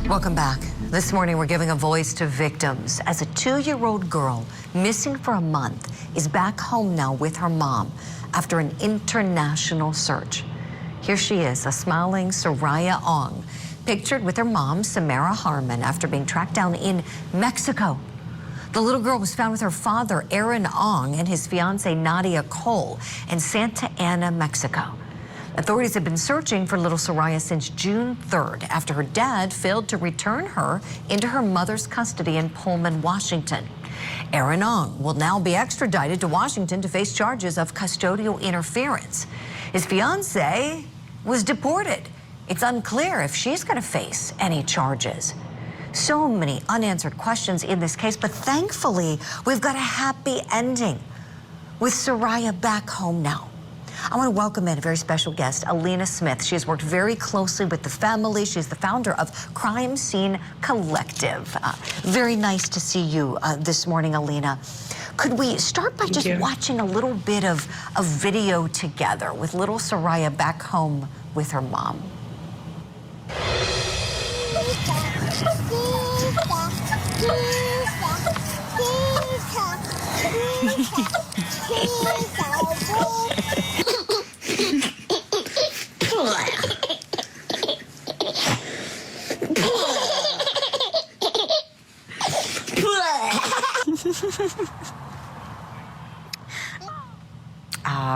Welcome back. This morning, we're giving a voice to victims as a 2-year-old girl missing for a month is back home now with her mom after an international search. Here she is, a smiling Seraya Aung, pictured with her mom, Samara Harmon, after being tracked down in Mexico. The little girl was found with her father, Aaron Aung, and his fiancee, Nadia Cole, in Santa Ana, Mexico. Authorities have been searching for little Seraya since June 3rd after her dad failed to return her into her mother's custody in Pullman, Washington. Aaron Aung will now be extradited to Washington to face charges of custodial interference. His fiancée was deported. It's unclear if she's going to face any charges. So many unanswered questions in this case, but thankfully, we've got a happy ending with Seraya back home now. I want to welcome in a very special guest, Alina Smith. She has worked very closely with the family. She's the founder of Crime Scene Collective. Very nice to see you this morning, Alina. Could we start by just watching a little bit of video together with little Seraya back home with her mom?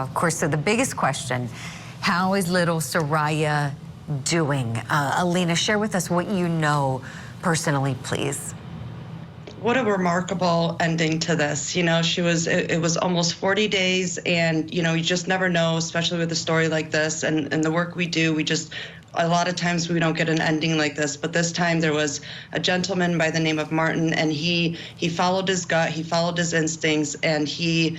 Of course, so the biggest question, how is little Seraya doing? Alina, share with us what you know personally, please. What a remarkable ending to this. You know, it was almost 40 days, and, you know, you just never know, especially with a story like this and the work we do. A lot of times we don't get an ending like this, but this time there was a gentleman by the name of Martin, and he followed his gut, he followed his instincts, and he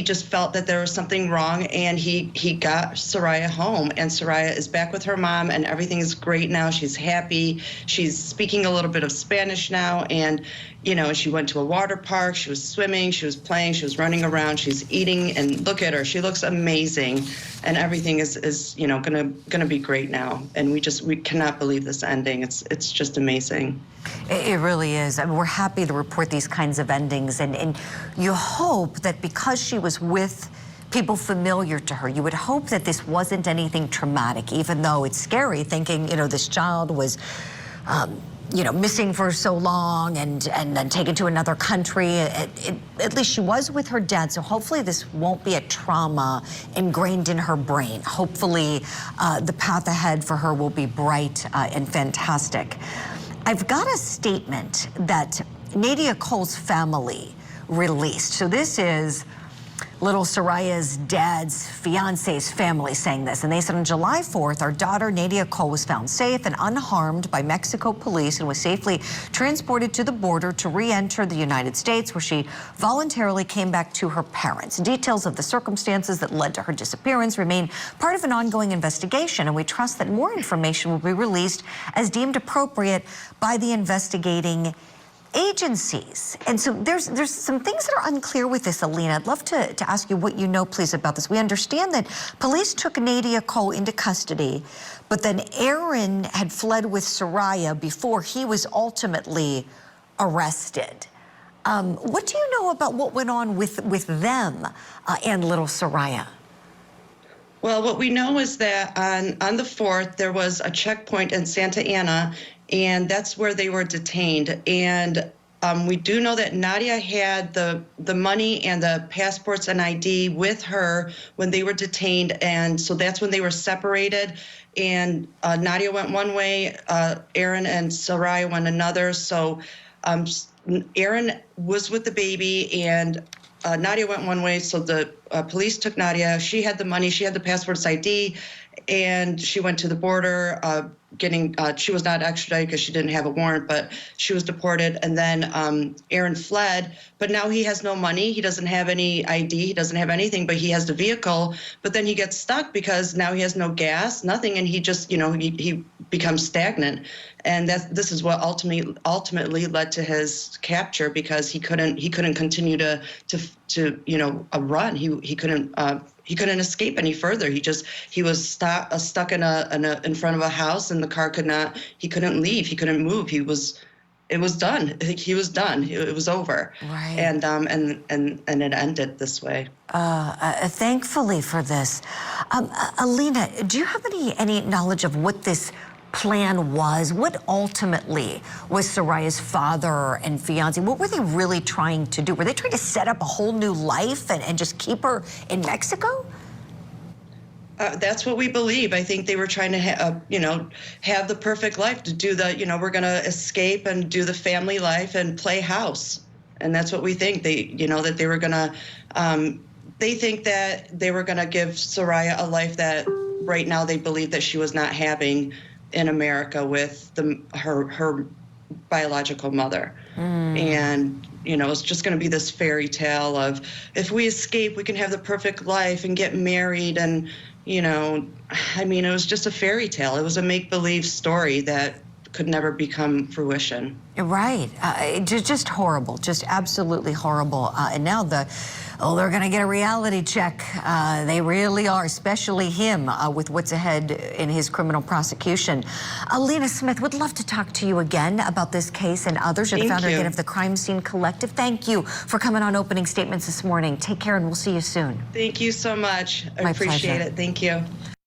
just felt that there was something wrong, and he got Seraya home, and Seraya is back with her mom, and everything is great now. She's happy. She's speaking a little bit of Spanish now, and, you know, she went to a water park. She was swimming. She was playing. She was running around. She's eating, and look at her. She looks amazing, and everything is you know, gonna be great now. And we cannot believe this ending. It's just amazing. It really is. I mean, we're happy to report these kinds of endings, and you hope that because she was with people familiar to her, you would hope that this wasn't anything traumatic, even though it's scary thinking, you know, this child was, you know, missing for so long and then taken to another country. At least she was with her dad, so hopefully this won't be a trauma ingrained in her brain. Hopefully the path ahead for her will be bright and fantastic. I've got a statement that Nadia Cole's family released. So this is little Seraya's dad's fiance's family saying this. And they said on July 4th, our daughter Nadia Cole was found safe and unharmed by Mexico police and was safely transported to the border to re-enter the United States, where she voluntarily came back to her parents. Details of the circumstances that led to her disappearance remain part of an ongoing investigation, and we trust that more information will be released as deemed appropriate by the investigating agencies. And so there's some things that are unclear with this, Alina. I'd love to ask you what you know, please, about this. We understand that police took Nadia Cole into custody, but then Aaron had fled with Seraya before he was ultimately arrested. What do you know about what went on with them and little Seraya? Well, what we know is that on the 4th, there was a checkpoint in Santa Ana, and that's where they were detained. And we do know that Nadia had the money and the passports and ID with her when they were detained, and so that's when they were separated. And Nadia went one way, Aaron and Seraya went another. So Aaron was with the baby, and Nadia went one way, so the police took Nadia. She had the money, she had the passport's ID, and she went to the border, she was not extradited because she didn't have a warrant, but she was deported. And then Aaron fled, but now he has no money. He doesn't have any ID. He doesn't have anything, but he has the vehicle. But then he gets stuck because now he has no gas, nothing, and he just, you know, he becomes stagnant. And this is what ultimately led to his capture, because he couldn't continue to you know, run. He couldn't he couldn't escape any further. He was stuck in front of a house, and the car he couldn't leave. He couldn't move. It was done. He was done. It was over. Right. And it ended this way. Thankfully for this. Alina, do you have any knowledge of what this plan was? What ultimately was Seraya's father and fiancé? What were they really trying to do? Were they trying to set up a whole new life and just keep her in Mexico? That's what we believe. I think they were trying to, have the perfect life, to do we're going to escape and do the family life and play house. And that's what we think. That they were going to, they think that they were going to give Seraya a life that right now they believe that she was not having in America with her biological mother. And it's just going to be this fairy tale of, if we escape, we can have the perfect life and get married. And it was just a fairy tale. It was a make-believe story that could never become fruition. Right. Just horrible. Just absolutely horrible. And now they're going to get a reality check. They really are, especially him, with what's ahead in his criminal prosecution. Alina Smith, would love to talk to you again about this case and others. You're the founder again of the Crime Scene Collective. Thank you for coming on Opening Statements this morning. Take care, and we'll see you soon. Thank you so much. I My appreciate pleasure. it. Thank you.